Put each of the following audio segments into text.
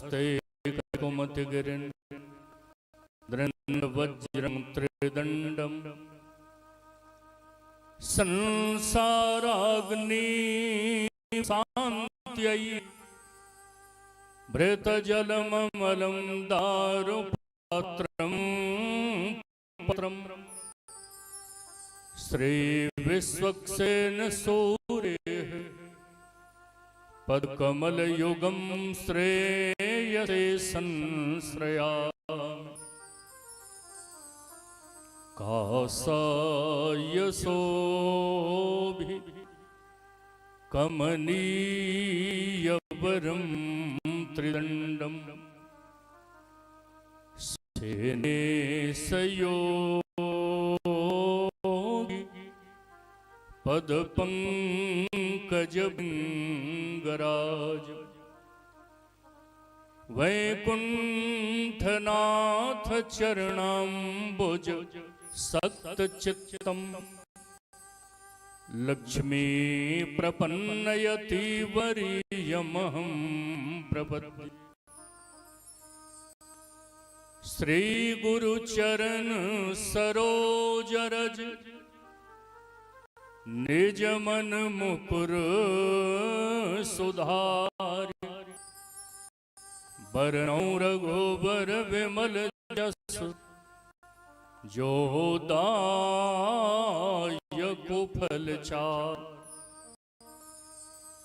हस्ते कुमतिगिरिन्द्रं वज्रं त्रिदण्डं संसाराग्नि शान्त्यै भृतजलममलं दारुपात्रं श्रीविश्वक्सेन सूरेः पदकमलयुगं श्रेयसे संश्रयामि कासायशोभि कमनीयवरं त्रिदण्डं सेनेशयोगी पदपङ्कजभृङ्गराज वैकुण्ठनाथ चरणाम्बुज सक्तचित्तं लक्ष्मी प्रपन्नयति वरीयमहं प्रपद्ये श्री गुरुचरण सरोज रज निज मन मुकुर सुधारि बरनौ रघुबर विमल जस जो दायक फल चार।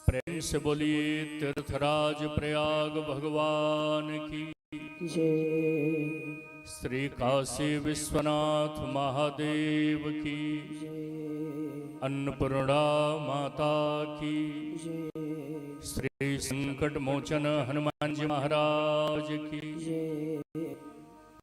प्रेम से बोलिए तीर्थराज प्रयाग भगवान की जय। श्री काशी विश्वनाथ महादेव की जय। अन्नपूर्णा माता की जय। श्री संकट मोचन हनुमान जी महाराज की जय।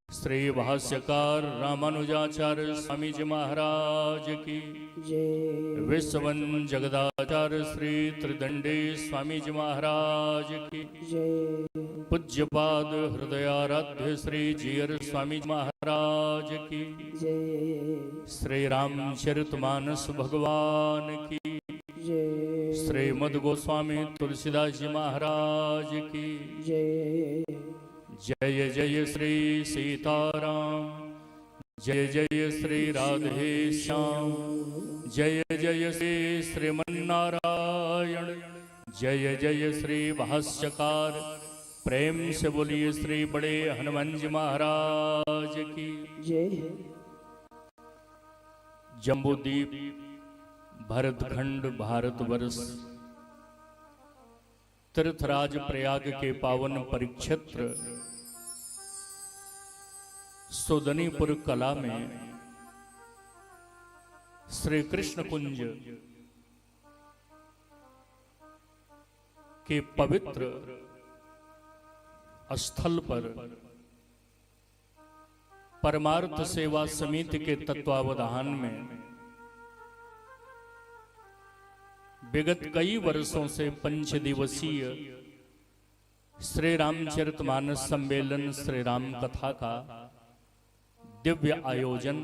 श्री भाष्यकार रामानुजाचार्य स्वामी जी महाराज की जय। विश्ववन जगदाचार्य श्री त्रिदंडी स्वामी जी महाराज की जय। पूज्यपाद हृदयाराध्य श्री जीयर स्वामी जी महाराज की जय। श्री रामचरितमानस भगवान की जय। श्री मद गोस्वामी तुलसीदास जी महाराज की जय। जय जय श्री सीताराम, जय जय श्री राधे श्याम, जय जय श्री श्रीमन्नारायण, जय जय श्री भाष्यकार। प्रेम से बोलिए श्री बड़े हनुमान जी महाराज की जय। जम्बूद्वीप भरतखंड भारतवर्ष तीर्थराज प्रयाग के पावन परिक्षेत्र सुदनीपुर कला में श्री कृष्ण कुंज के पवित्र स्थल पर परमार्थ सेवा समिति के तत्वावधान में विगत कई वर्षों से 5 दिवसीय श्री रामचरितमानस सम्मेलन श्री राम कथा का दिव्य आयोजन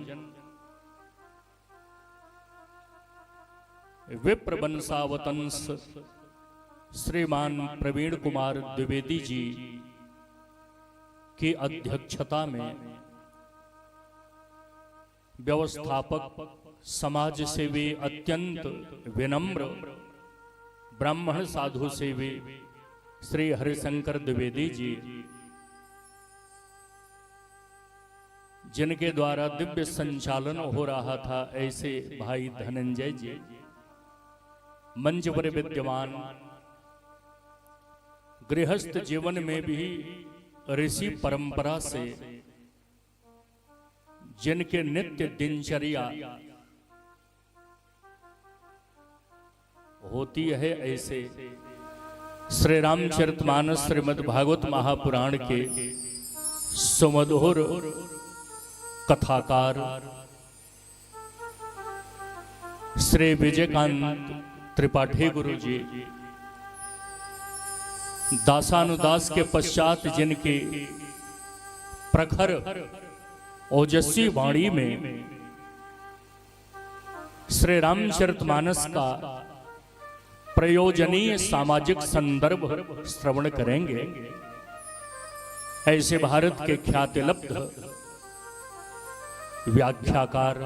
विप्र वंशावतंस श्रीमान प्रवीण कुमार द्विवेदी जी की अध्यक्षता में व्यवस्थापक समाज सेवी अत्यंत विनम्र ब्राह्मण साधु सेवी श्री हरिशंकर द्विवेदी जी, जिनके द्वारा दिव्य संचालन हो रहा था, ऐसे भाई धनंजय जी मंच पर विद्यमान, गृहस्थ जीवन में भी ऋषि परंपरा से जिनके नित्य दिनचर्या होती है, ऐसे श्री रामचरितमानस श्रीमद् भागवत महापुराण के सुमधुर कथाकार श्री विजयकांत त्रिपाठी गुरु जी, दासानुदास के पश्चात जिनकी प्रखर ओजस्वी वाणी में श्री रामचरितमानस का प्रयोजनीय सामाजिक संदर्भ श्रवण करेंगे। ऐसे भारत के ख्यातिलब्ध व्याख्याकार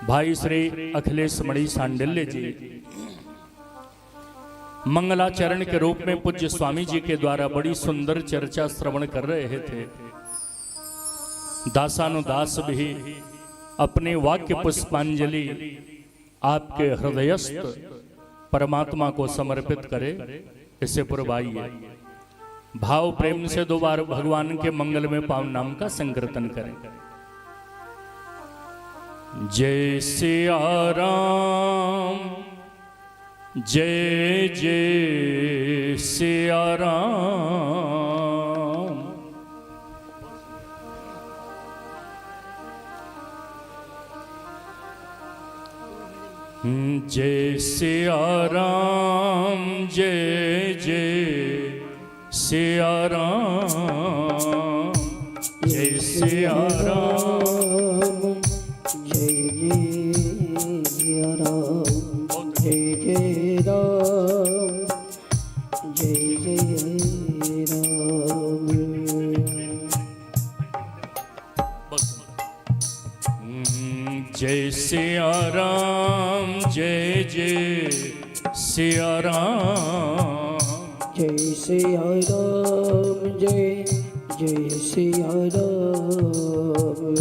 भाई श्री अखिलेश मणि सांडिल्य जी मंगलाचरण के रूप में पूज्य स्वामी जी के द्वारा बड़ी सुंदर चर्चा श्रवण कर रहे थे। दासानुदास भी अपने वाक्य पुष्पांजलि आपके हृदयस्थ परमात्मा को समर्पित करे। इसे पूर्वाइए भाव प्रेम से दो बार भगवान के मंगल में पावन नाम का संकीर्तन करें। जय सिया राम जय जय सिया राम। जय सिया राम जय जय सिया राम जय सिया राम जय जय सिया राम जय जय राम जय जय राम। जय सिया राम जय जय सिया राम जय सिया राम जय जय सिया राम।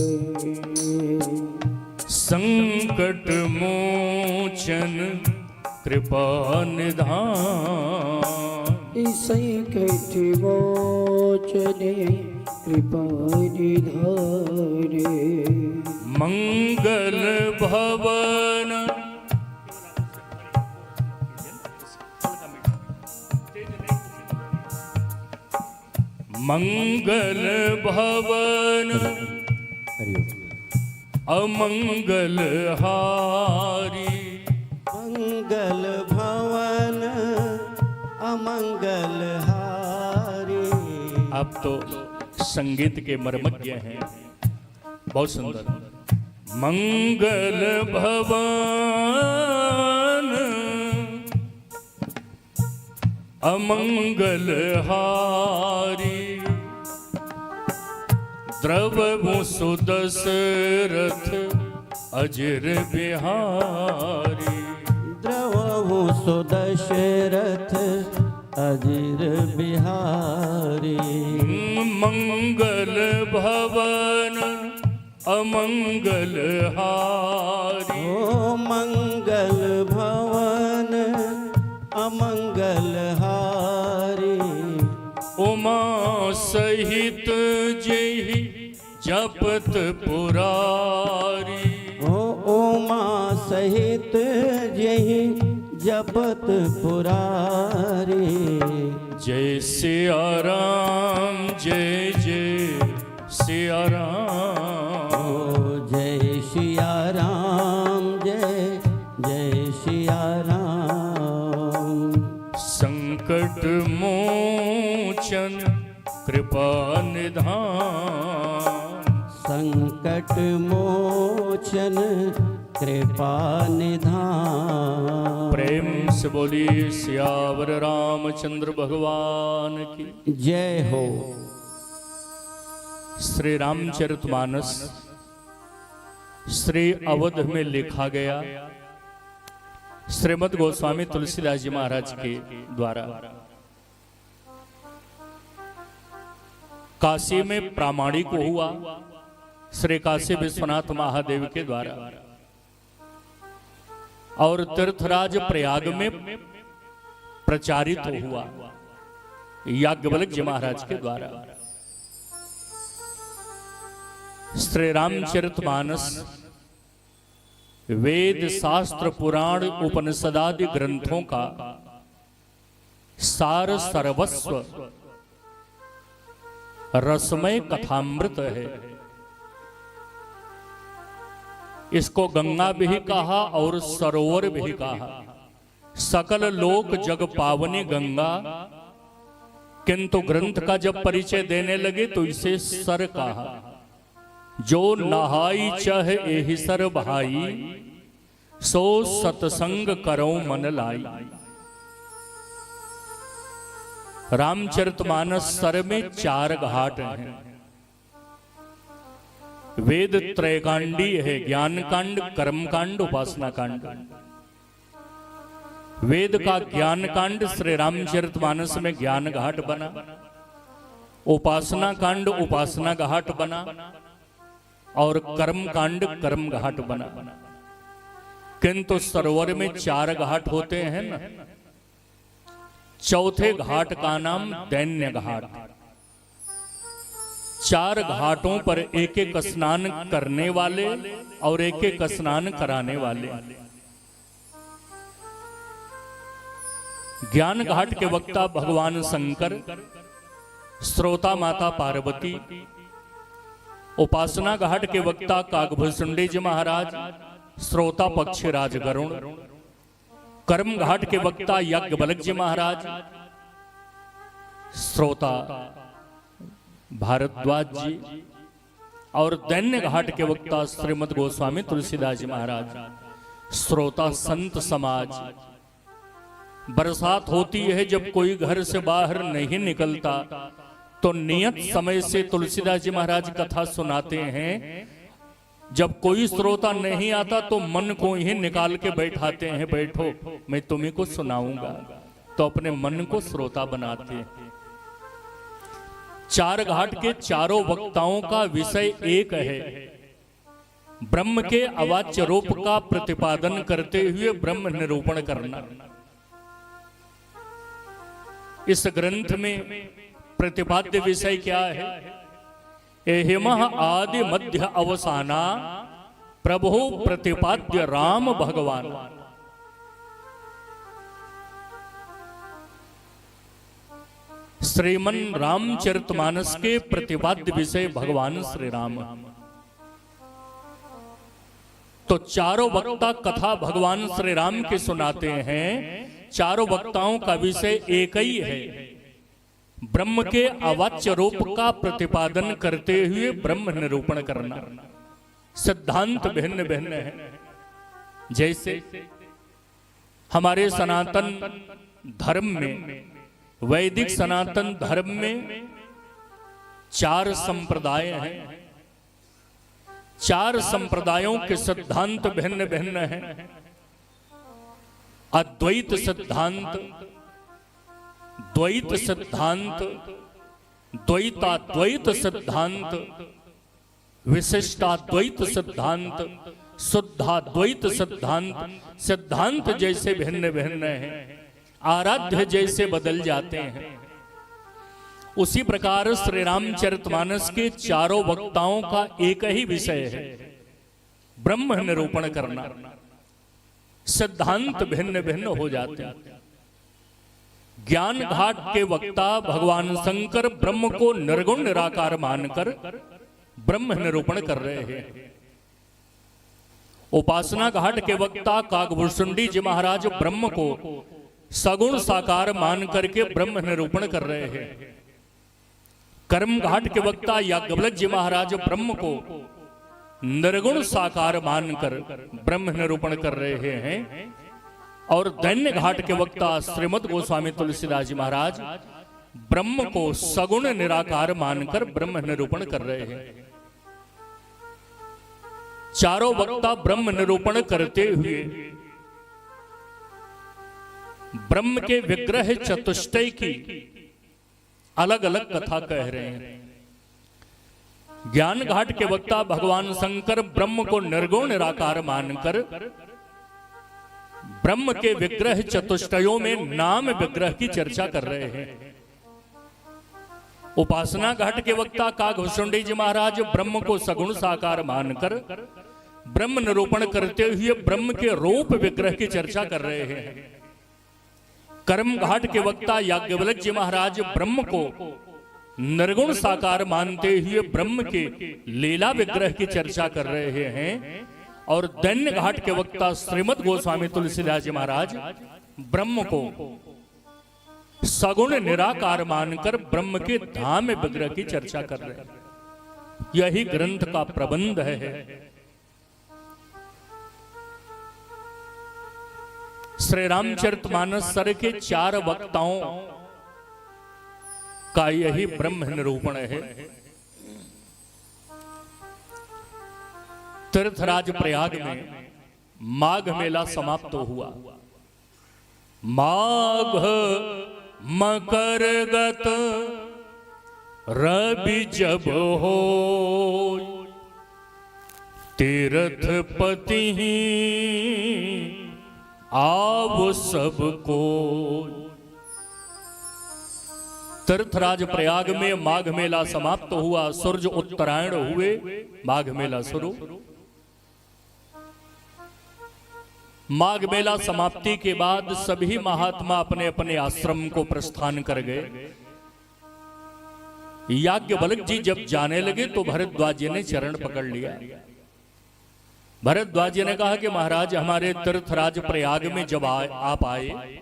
संकट मोचन कृपा निधान संकट मोचने कृपा निधाने मंगल भवन मंगल भवन अमंगल हारी मंगल भवन अमंगल हारी। आप तो संगीत के मर्मज्ञ हैं, बहुत सुंदर। मंगल भवन अमंगल हारी द्रवभु सुदशरथ अजर बिहारी द्रवभु सुदशरथ अजर बिहारी। मंगल भवन अमंगल हारी ओ मंगल भवन अमंगल हारी उमा सहित जय जपत पुरारी ओ उमा सहित जय जपत पुरारी। जय सिया राम जय जय सिया राम जय सिया राम जय जय सिया राम। संकट मोचन कृपा निधान संकट मोचन कृपा निधान। प्रेम से बोलिए सियावर रामचंद्र भगवान की जय हो। श्री रामचरितमानस श्री अवध में लिखा गया श्रीमद् गोस्वामी तुलसीदास जी महाराज के द्वारा काशी में प्रामाणिक हुआ श्री काशी विश्वनाथ महादेव के द्वारा और तीर्थराज प्रयाग में प्रचारित हुआ याज्ञवल्क्य जी महाराज के द्वारा। श्री रामचरितमानस वेद शास्त्र पुराण उपनिषदादि ग्रंथों का सार सर्वस्व रसमय कथामृत है। इसको गंगा भी कहा और सरोवर भी कहा। सकल लोक जग पावनी गंगा, किंतु ग्रंथ का जब परिचय देने लगे तो इसे सर कहा। जो नहाई चह एहि सर भाई, सो सतसंग करो मन लाई। रामचरितमानस सर में 4 घाट हैं। वेद त्रयकांडी है, ज्ञान कांड, कर्म कांड, उपासना कांड। वेद का ज्ञान कांड श्री रामचरितमानस में ज्ञान घाट बना, उपासना कांड उपासना घाट बना, और कर्म कांड कर्म घाट बना। किंतु सरोवर में 4 घाट होते हैं ना। चौथे घाट का नाम दैन्य घाट। 4 घाटों पर एक एक स्नान करने वाले और एक एक स्नान कराने वाले। ज्ञान घाट के वक्ता भगवान शंकर, श्रोता माता पार्वती। उपासना घाट के वक्ता काकभूषुंडी जी महाराज, श्रोता पक्षीराज गरुण। कर्म घाट के वक्ता याज्ञवल्क्य जी महाराज, श्रोता भारद्वाज जी। और दैन्य घाट के वक्ता श्रीमद गोस्वामी तुलसीदास जी महाराज, श्रोता संत समाज। बरसात होती है, जब कोई घर से बाहर नहीं निकलता तो नियत समय से तुलसीदास जी महाराज कथा सुनाते हैं। जब कोई श्रोता नहीं आता तो मन को ही निकाल के बैठाते हैं, बैठो मैं तुम्हीं को सुनाऊंगा, तो अपने मन को श्रोता बनाते हैं। 4 घाट के चारों वक्ताओं का विषय एक है, ब्रह्म के अवाच्य रूप का प्रतिपादन करते हुए ब्रह्म निरूपण करना। इस ग्रंथ में प्रतिपाद्य विषय क्या है? एहिमः आदि मध्य अवसाना प्रभु प्रतिपाद्य राम भगवान। श्रीमन रामचरितमानस के प्रतिपाद्य विषय भगवान श्री राम। तो चारों वक्ता कथा भगवान श्री राम के सुनाते हैं। चारों वक्ताओं का विषय एक ही है, ब्रह्म के अवाच्य रूप का प्रतिपादन करते हुए ब्रह्म निरूपण करना। सिद्धांत भिन्न भिन्न है। जैसे हमारे सनातन धर्म में, वैदिक सनातन धर्म में 4 संप्रदाय हैं। 4 संप्रदायों के सिद्धांत भिन्न भिन्न हैं। अद्वैत सिद्धांत, द्वैत सिद्धांत, द्वैताद्वैत सिद्धांत, विशिष्टाद्वैत सिद्धांत, शुद्धाद्वैत सिद्धांत। सिद्धांत जैसे भिन्न भिन्न हैं, आराध्य जैसे बदल जाते हैं, उसी प्रकार श्री रामचरितमानस के चारों वक्ताओं का एक ही विषय है, ब्रह्म निरूपण करना। सिद्धांत भिन्न भिन्न हो जाते हैं। ज्ञान घाट के वक्ता भगवान शंकर ब्रह्म को निर्गुण निराकार मानकर ब्रह्म निरूपण कर रहे हैं। उपासना घाट के वक्ता काकभूषुंडी जी महाराज ब्रह्म को सगुण साकार मान करके ब्रह्म निरूपण कर रहे हैं। कर्म घाट के वक्ता याज्ञवल्क्य जी महाराज ब्रह्म को निर्गुण साकार मानकर ब्रह्म निरूपण कर रहे हैं। और दैन्य घाट के वक्ता श्रीमद गोस्वामी तुलसीदास जी महाराज ब्रह्म को सगुण निराकार मानकर ब्रह्म निरूपण कर रहे हैं। चारों वक्ता ब्रह्म निरूपण करते हुए ब्रह्म के विग्रह चतुष्टय की अलग अलग कथा कह रहे हैं। ज्ञान घाट के वक्ता भगवान शंकर ब्रह्म को निर्गुण निराकार मानकर ब्रह्म के विग्रह चतुष्टयों में नाम विग्रह की चर्चा कर रहे हैं। उपासना घाट के वक्ता काकभूषुंडी जी महाराज ब्रह्म को सगुण साकार मानकर ब्रह्म निरूपण करते हुए ब्रह्म के रूप विग्रह की चर्चा कर रहे हैं। कर्म घाट के वक्ता याज्ञवल्क्य जी महाराज ब्रह्म को निर्गुण साकार मानते हुए ब्रह्म के लीला विग्रह की चर्चा कर रहे हैं। और दैन्य घाट के वक्ता श्रीमद गोस्वामी तुलसीदास जी महाराज ब्रह्म को सगुण निराकार मानकर ब्रह्म के धाम विग्रह की चर्चा कर रहे हैं। यही ग्रंथ का प्रबंध है। श्री रामचरितमानस सर के 4 वक्ताओं का यही ब्रह्म निरूपण है। तीर्थराज प्रयाग में माघ मेला समाप्त हुआ। माघ मकर गत रवि जब हो, तीर्थपति आव सबको। तीर्थराज प्रयाग में माघ मेला समाप्त हुआ। सूर्य उत्तरायण हुए, माघ मेला शुरू। माघ मेला समाप्ति के बाद सभी महात्मा अपने अपने आश्रम को प्रस्थान कर गए। याज्ञवल्क्य जी जब जाने लगे तो भरद्वाज जी ने चरण पकड़ लिया। भरद्वाज जी ने कहा कि महाराज, हमारे तीर्थराज प्रयाग में जब आप आए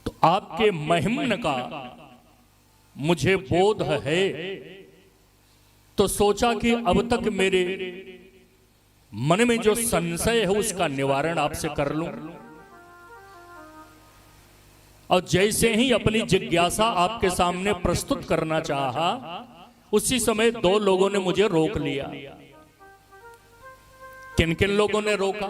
तो आपके महिम्न का मुझे बोध है, तो सोचा कि अब तक मेरे मन में जो संशय है उसका निवारण आपसे कर लूं। और जैसे ही अपनी जिज्ञासा आपके सामने प्रस्तुत करना चाहा, उसी समय दो लोगों ने मुझे रोक लिया। किन किन लोगों ने रोका?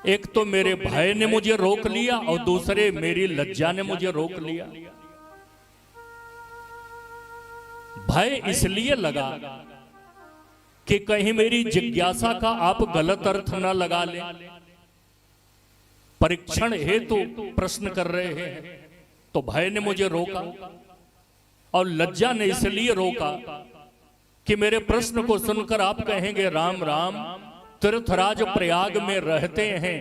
एक तो मेरे भय ने मुझे रोक लिया और दूसरे मेरी लज्जा ने मुझे रोक लिया। भय इसलिए लगा कि कहीं मेरी जिज्ञासा का आप गलत अर्थ न लगा लें। परीक्षण हेतु प्रश्न कर रहे हैं, तो भय ने मुझे रोका। और लज्जा ने इसलिए रोका कि मेरे प्रश्न को सुनकर आप कहेंगे राम राम, तीर्थराज प्रयाग में रहते हैं,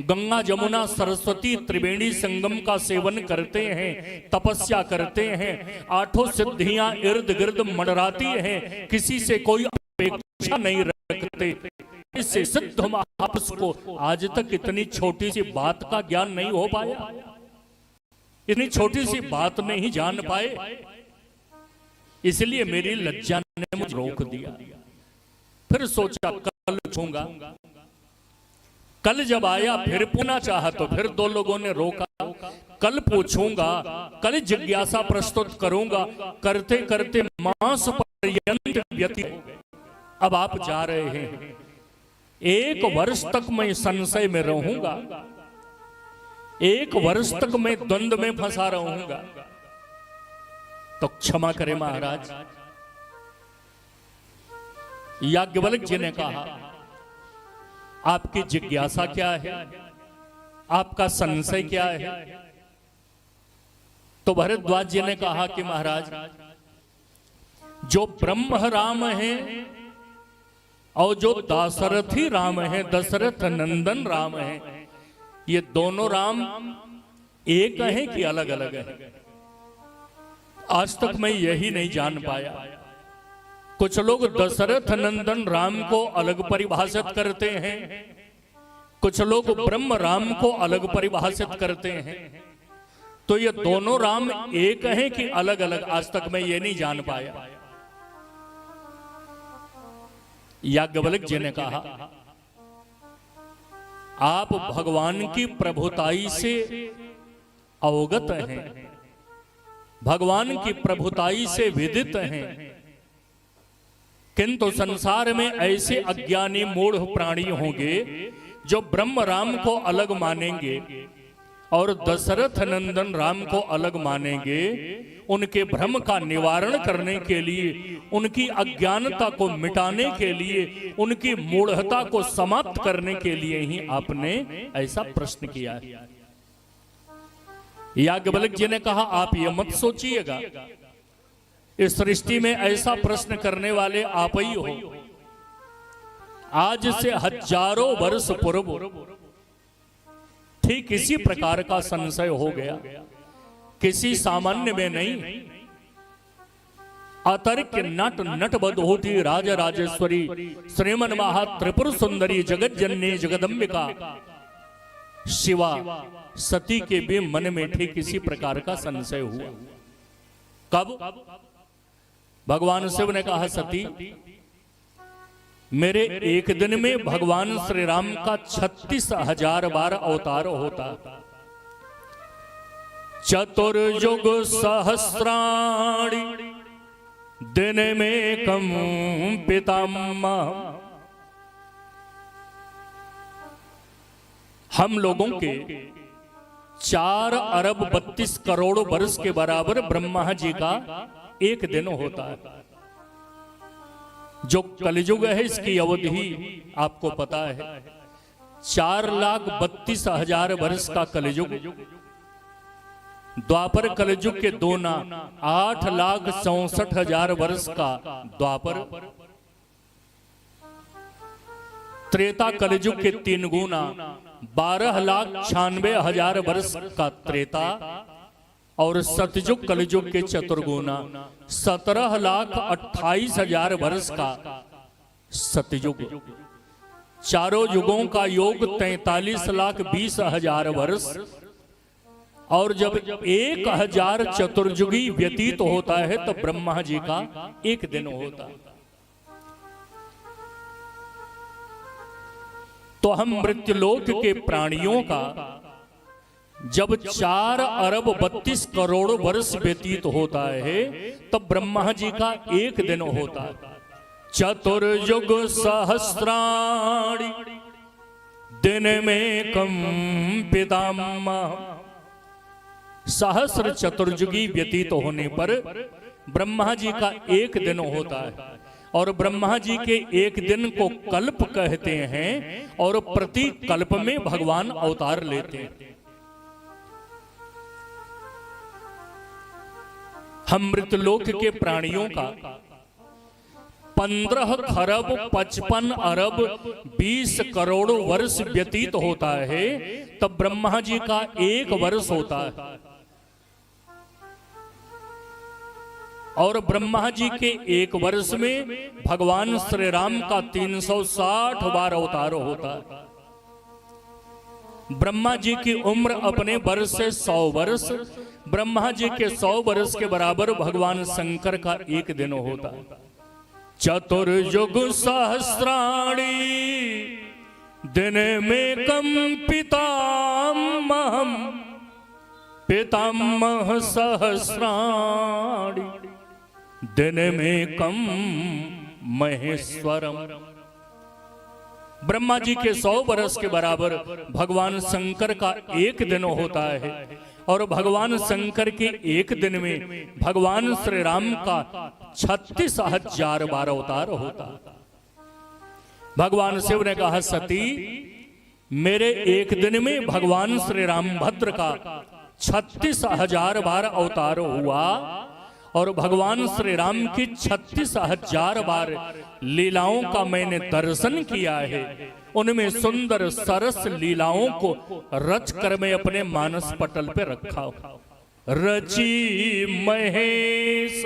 गंगा जमुना सरस्वती त्रिवेणी संगम का सेवन करते हैं, तपस्या करते हैं, 8 सिद्धियां इर्द गिर्द मंडराती हैं, किसी से कोई अपेक्षा नहीं रखते। इससे सिद्ध महापुरुष को आज तक इतनी छोटी सी बात का ज्ञान नहीं हो पाया, इतनी छोटी सी बात नहीं जान पाए, इसलिए मेरी लज्जा ने मुझे रोक दिया। फिर सोचा कल पूछूंगा। कल जब आया फिर पूछना चाहा तो फिर दो लोगों ने रोका। कल पूछूंगा, कल जिज्ञासा प्रस्तुत करूंगा। करते करते मास पर्यंत व्यतीत हो गए। अब आप जा रहे हैं, 1 वर्ष तक मैं संशय में रहूंगा, 1 वर्ष तक मैं द्वंद्व में फंसा रहूंगा, तो क्षमा करें महाराज। याज्ञवल्क्य जी ने कहा आपकी जिज्ञासा क्या है, आपका संशय क्या है? तो भरद्वाज जी ने कहा कि महाराज, जो ब्रह्म राम है और जो दाशरथी राम है, दशरथ नंदन राम है, ये दोनों राम एक हैं कि अलग अलग हैं? आज तक मैं यही नहीं जान पाया। कुछ लोग दशरथ नंदन राम को अलग परिभाषित करते हैं, कुछ लोग ब्रह्म राम को अलग परिभाषित करते हैं। तो ये दोनों राम एक हैं कि अलग अलग? आज तक मैं ये नहीं जान पाया। याज्ञवल्क्य जी ने कहा आप भगवान की प्रभुताई से अवगत हैं, भगवान की प्रभुताई से विदित हैं, किंतु संसार में ऐसे अज्ञानी मूढ़ प्राणी होंगे जो ब्रह्म राम को अलग मानेंगे और दशरथ नंदन राम को अलग मानेंगे। उनके भ्रम का निवारण करने के लिए, उनकी अज्ञानता को मिटाने के लिए, उनकी मूढ़ता को समाप्त करने के लिए ही आपने ऐसा प्रश्न किया है। याज्ञवल्क्य जी ने कहा आप ये मत सोचिएगा, इस सृष्टि में ऐसा प्रश्न करने वाले आप ही हो। आज से हजारों वर्ष पूर्व ठीक इसी प्रकार का संशय हो गया, किसी सामान्य में नहीं। अतर्क नट नटबद होती राज राजेश्वरी श्रीमन महा त्रिपुर सुंदरी जगत जननी जगदम्बिका शिवा सती के भी मन में ठीक इसी प्रकार का संशय हुआ। कब? भगवान शिव ने कहा सती, मेरे एक दिन में भगवान श्री राम का 36,000 बार अवतार होता, चतुर्युग सहस्राणि दिन में कम पितामह। हम लोगों के 4 अरब 32 करोड़ वर्ष के बराबर ब्रह्मा जी का एक दिन होता है। जो कलयुग है इसकी अवधि आपको पता है 4,32,000 वर्ष का कलयुग। द्वापर कलयुग के 2 ना 8,64,000 वर्ष का द्वापर। त्रेता कलयुग के 3 गुना 12,96,000 वर्ष का त्रेता। और सतयुग कलयुग के चतुर्गुना 17,28,000 वर्ष का सतयुग। चारों युगों का योग 43,20,000 वर्ष। और जब 1,000 चतुर्युगी व्यतीत होता है तो ब्रह्मा जी का एक दिन होता है। तो हम मृत्युलोक के प्राणियों का जब 4 अरब 32 करोड़ वर्ष व्यतीत होता है तब ब्रह्मा जी का एक दिन होता है। चतुर्युग सहस्राणि दिन में कम पितामह। सहस्र चतुर्युगी व्यतीत होने पर ब्रह्मा जी का एक दिन होता है। और ब्रह्मा जी के एक दिन को कल्प कहते हैं और प्रति कल्प में भगवान अवतार लेते हैं। हम मृतलोक के प्राणियों का 15 खरब 55 अरब 20 करोड़ वर्ष व्यतीत होता है तब ब्रह्मा जी का एक वर्ष होता है। और ब्रह्मा जी के एक वर्ष में भगवान श्री राम का 360 बार अवतार होता है। ब्रह्मा जी की उम्र अपने वर्ष से 100 वर्ष। ब्रह्मा जी के 100 वर्ष के बराबर भगवान शंकर का एक दिन होता है। चतुर्युग सहस्राणि दिन में कम पितामह। पितामह सहस्राणि दिन में कम महेश्वरम। ब्रह्मा जी के 100 वर्ष के बराबर भगवान शंकर का एक दिन होता है। और भगवान शंकर के एक दिन में भगवान श्री राम का 36,000 बार अवतार होता है। भगवान शिव ने कहा सती मेरे एक दिन में भगवान श्री रामभद्र का 36,000 बार अवतार हुआ। और भगवान श्री राम की 36,000 बार लीलाओं का मैंने दर्शन किया है। उनमें सुंदर सरस लीलाओं को रच कर मैं अपने मानस पटल पे रखा हूं। रची महेश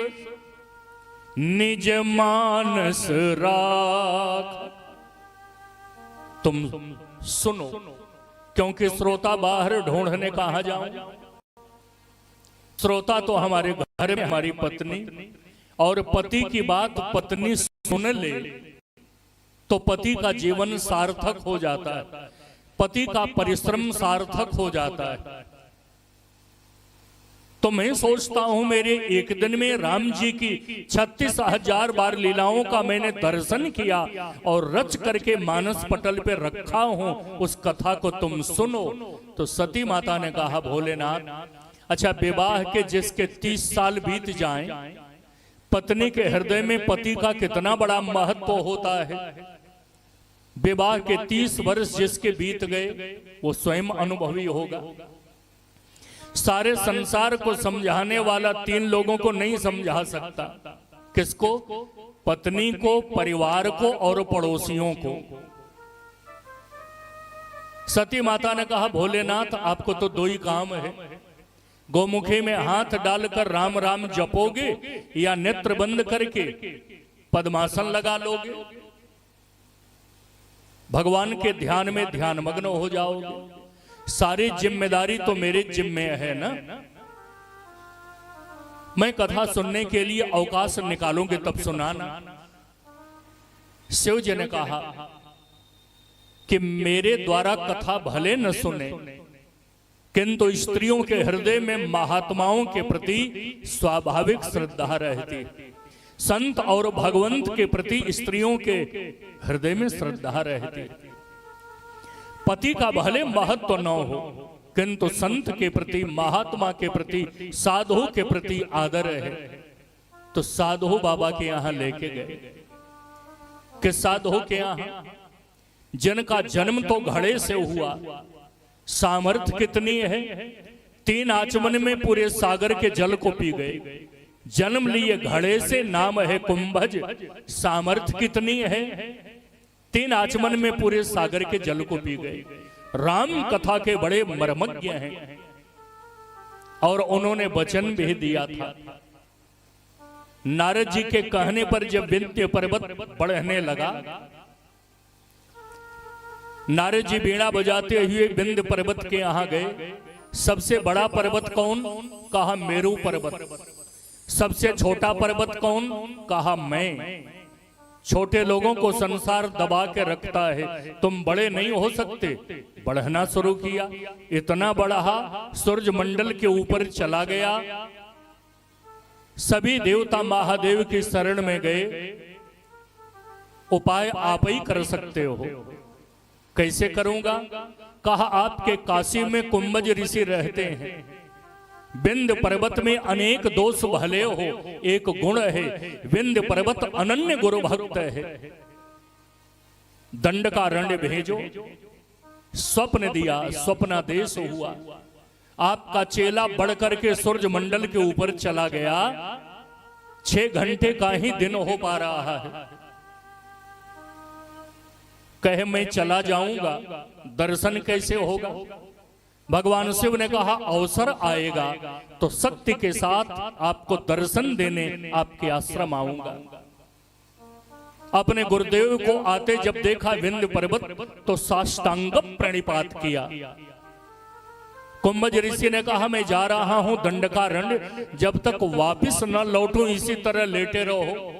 निज मानस राख। तुम सुनो क्योंकि श्रोता बाहर ढूंढने कहां जाऊं। श्रोता तो हमारे घर में हमारी पत्नी, और पति की बात पत्नी सुन ले तो पति का जीवन सार्थक हो जाता है, पति का परिश्रम सार्थक हो जाता है। तो मैं सोचता हूं मेरे एक दिन में राम जी की 36,000 बार लीलाओं का मैंने दर्शन किया और रच करके मानस पटल पे रखा हूं, उस कथा को तुम सुनो। तो सती माता ने कहा भोलेनाथ अच्छा विवाह के जिसके 30 साल बीत जाएं, पत्नी के हृदय में पति का कितना बड़ा महत्व होता है। विवाह के 30 वर्ष जिसके बीत गए वो स्वयं अनुभवी होगा। सारे संसार को समझाने वाला 3 लोगों को नहीं समझा सकता। किसको? पत्नी को, परिवार को और पड़ोसियों को। सती माता ने कहा भोलेनाथ आपको तो 2 ही काम है, गोमुखी में हाथ डालकर राम राम जपोगे या नेत्र बंद करके पद्मासन लगा लोगे, भगवान के ध्यान में ध्यान मग्न हो जाओगे। सारी जिम्मेदारी तो मेरे जिम्मे है ना। मैं कथा सुनने के लिए अवकाश निकालूंगी तब सुनाना। शिव जी ने कहा कि मेरे द्वारा कथा भले न सुने किंतु स्त्रियों के हृदय में महात्माओं के प्रति स्वाभाविक श्रद्धा रहती। संत और भगवंत के प्रति स्त्रियों के हृदय में श्रद्धा रहती। पति का भले महत्व न हो, किंतु संत के प्रति, महात्मा के प्रति, साधु के प्रति आदर है। तो साधु बाबा के यहां लेके गए कि साधु के यहां जिनका जन्म तो घड़े से हुआ, सामर्थ्य कितनी है, 3 आचमन में पूरे सागर के जल को पी गए। जन्म लिए घड़े से, नाम है कुंभज, सामर्थ्य कितनी है, 3 आचमन में पूरे सागर के जल को पी गए। राम कथा के बड़े मर्मज्ञ हैं और उन्होंने वचन भी दिया था। नारद जी के कहने पर जब विंध्य पर्वत बढ़ने लगा, नारद जी बीड़ा बजाते हुए विंध्य पर्वत के यहां गए। सबसे बड़ा पर्वत कौन? कहा मेरू पर्वत। सबसे छोटा पर्वत कौन? कहा मैं। छोटे लोगों को संसार दबा के रखता है, तुम बड़े नहीं हो सकते। बढ़ना शुरू किया, इतना बढ़ा सूर्य मंडल के ऊपर चला गया। सभी देवता महादेव की शरण में गए। उपाय आप ही कर सकते हो। कैसे करूंगा? कहा आपके काशी में कुंभज ऋषि रहते हैं। विंध्य पर्वत में अनेक दोष भले हो, एक गुण है, विंध्य पर्वत अनन्य गुरु भक्त है। दंडकारण्य भेजो। स्वप्न दिया, स्वप्नादेश हुआ। आपका चेला बढ़ करके सूर्य मंडल के ऊपर चला गया। 6 घंटे का ही दिन हो पा रहा है। कहे मैं चला जाऊंगा, दर्शन कैसे होगा? भगवान शिव ने कहा अवसर आएगा तो शक्ति के साथ आपको दर्शन देने आपके आश्रम आऊंगा। अपने गुरुदेव को आते जब देखा विंध्य पर्वत, तो साष्टांग प्रणिपात किया। कुंभज ऋषि ने कहा मैं जा रहा हूं दंडकारण्य, जब तक वापिस न लौटूं इसी तरह लेटे रहो।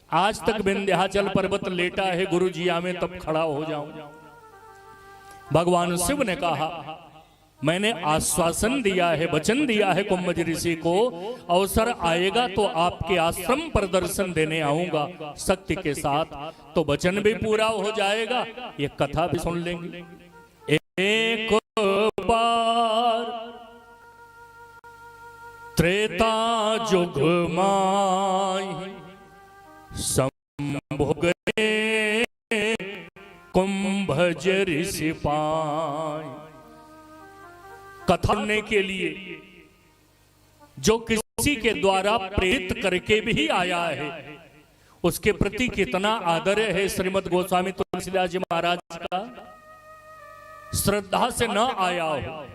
आज तक विंध्याचल पर्वत लेटा है, गुरु जी आवे तब खड़ा हो जाऊं। भगवान शिव ने कहा मैंने आश्वासन दिया है, वचन दिया है कुंभज ऋषि को, अवसर आएगा तो आपके आश्रम पर दर्शन देने आऊंगा शक्ति के साथ, तो वचन भी पूरा हो जाएगा। ये कथा भी सुन लेंगे। एक बार त्रेता जुग माई संभो गए कुंभज ऋषि पाए। कथा सुनने के लिए जो किसी के द्वारा प्रेरित करके भी आया है, उसके प्रति कितना आदर है श्रीमद् गोस्वामी तुलसीदास जी महाराज का। श्रद्धा से न आया हो,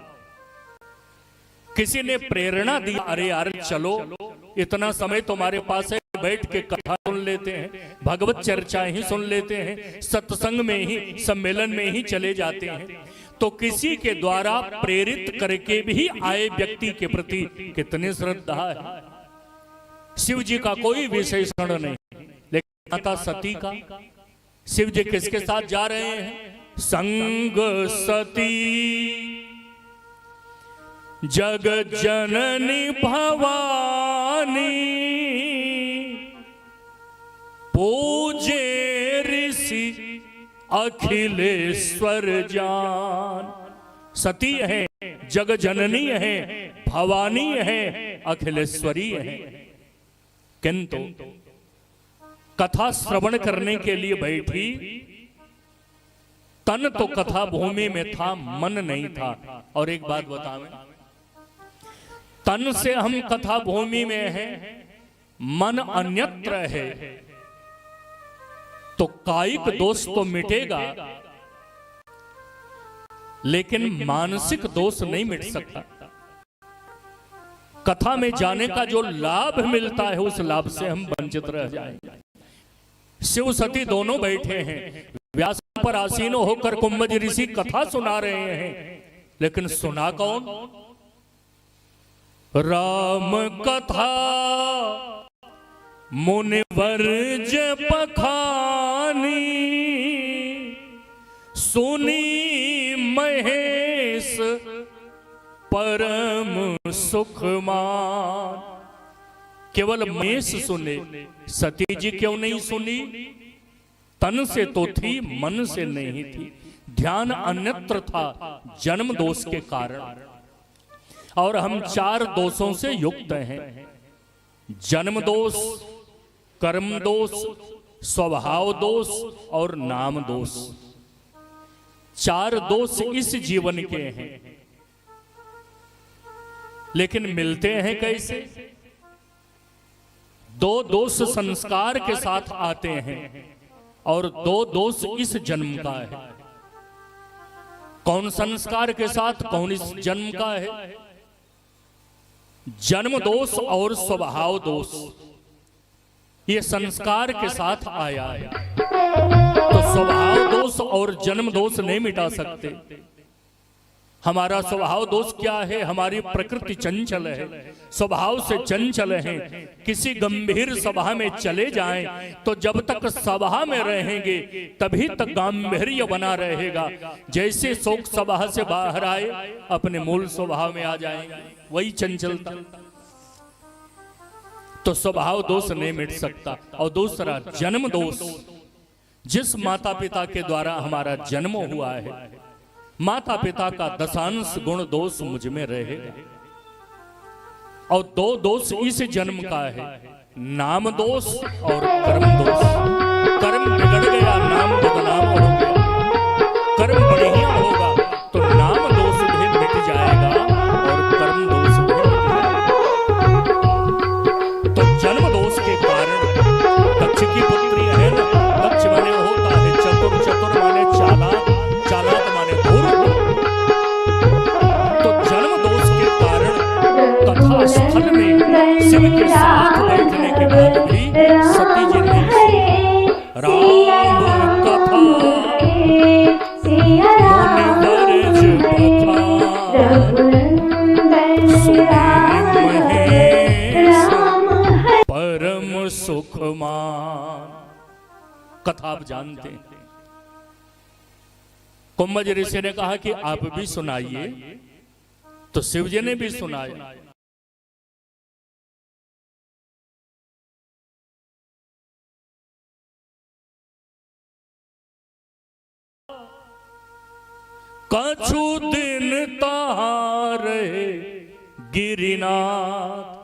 किसी ने प्रेरणा दी, अरे यार चलो इतना समय तुम्हारे पास है, बैठ के कथा सुन लेते हैं, भगवत चर्चा ही सुन लेते हैं, सत्संग में ही, सम्मेलन में ही चले जाते हैं। तो किसी के द्वारा प्रेरित करके भी आए व्यक्ति के प्रति कितनी श्रद्धा है। शिव जी का कोई विशेषण नहीं, लेकिन माता सती का। शिव जी किसके साथ जा रहे हैं? संग सती जग जननी भवानी, पूजे ऋषि अखिलेश्वर जान। सती है, जग जननी है, भवानी है, अखिलेश्वरी है। किंतु कथा श्रवण करने के लिए बैठी, तन तो कथा भूमि में था, मन नहीं था। और एक बात बतावें, तन से हम कथा भूमि में हैं, मन अन्यत्र है, तो कायिक दोष तो मिटेगा, लेकिन मानसिक दोष नहीं मिट सकता। कथा में जाने का जो लाभ मिलता है, उस लाभ से हम वंचित रह जाएंगे। शिव सती दोनों बैठे हैं, व्यास पर आसीन होकर कुंभज ऋषि कथा सुना रहे हैं, लेकिन सुना कौन? राम कथा मुनिवर जप खानी, सुनी महेश परम सुखमान। केवल मेष सुने, सती जी क्यों नहीं सुनी? तन से तो थी, मन से नहीं थी। ध्यान अन्यत्र था जन्म दोष के कारण। और हम 4 दोषों से युक्त हैं, जन्म दोष, कर्म दोष, स्वभाव दोष और नाम दोष। 4 दोष इस जीवन के हैं, लेकिन मिलते हैं कैसे? 2 दोष संस्कार के साथ आते हैं और 2 दोष इस जन्म का है। कौन संस्कार के साथ, कौन इस जन्म का है? जन्म दोष और स्वभाव दोष ये संस्कार के साथ आया है। तो स्वभाव दोष और जन्म दोष नहीं मिटा सकते। हमारा स्वभाव दोष क्या है? हमारी प्रकृति चंचल है, स्वभाव से चंचल है। किसी गंभीर सभा में चले जाएं तो जब तक सभा में रहेंगे तभी तक गांभीर्य बना रहेगा। जैसे शोक सभा से बाहर आए अपने मूल स्वभाव में आ जाएंगे, वही चंचलता। तो स्वभाव दोष नहीं मिट सकता। और दूसरा जन्म दोष, जिस माता पिता के द्वारा हमारा जन्म हुआ है, माता पिता का दशांश गुण दोष मुझ में रहेगा। और 2 दोष इस जन्म का है, नाम दोष और कर्म दोष। कर्म बिगड़ गया, नाम बदनाम हो गया। कर्म बढ़िया होगा तो नाम दोष भी मिट जाएगा और कर्म दोष भी मिट जाएगा। तो जन्म दोष के कारण दक्ष की पुत्री है ना, दक्ष माने होता है चतुर, चतुर माने चालाक, चालाक माने धूर्त। तो जन्म दोष के कारण कथा स्थल में शिव के साथ बैठने के बाद भी सती जी नहीं सुनी। राम कथा मुनिवर्ज कथा महेश परम सुखमान। कथा आप जानते हैं। कुंभज ऋषि ने कहा कि आप भी सुनाइए, तो शिव जी ने भी सुनाया। कछु दिन तारे गिरिनाथ।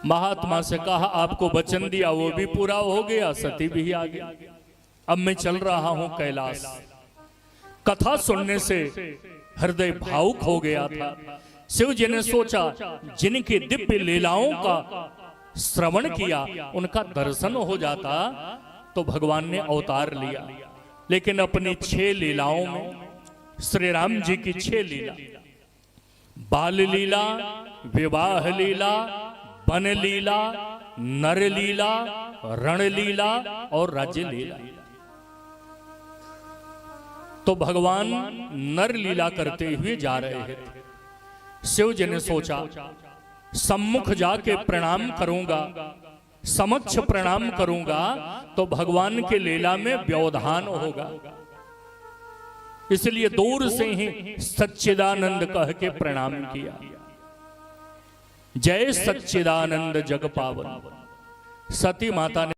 महात्मा से कहा आपको वचन दिया वो भी पूरा हो गया, सती भी आ गई, अब मैं चल रहा हूं कैलाश। कथा सुनने से हृदय भावुक हो गया था। शिव जी ने सोचा जिनकी दिव्य लीलाओं का श्रवण किया उनका दर्शन हो जाता तो भगवान ने अवतार लिया। लेकिन अपनी 6 लीलाओं में श्री राम जी की 6 लीला, बाल लीला, विवाह लीला, वन लीला, नर लीला, रण लीला और राज्य लीला। तो भगवान नर लीला करते हुए जा रहे थे। शिव जी ने सोचा सम्मुख जाके प्रणाम करूंगा, समक्ष प्रणाम करूंगा तो भगवान के लीला में व्यवधान होगा। इसलिए दूर से ही सच्चिदानंद कह के प्रणाम किया। जय सच्चिदानंद जग पावन। सती माता ने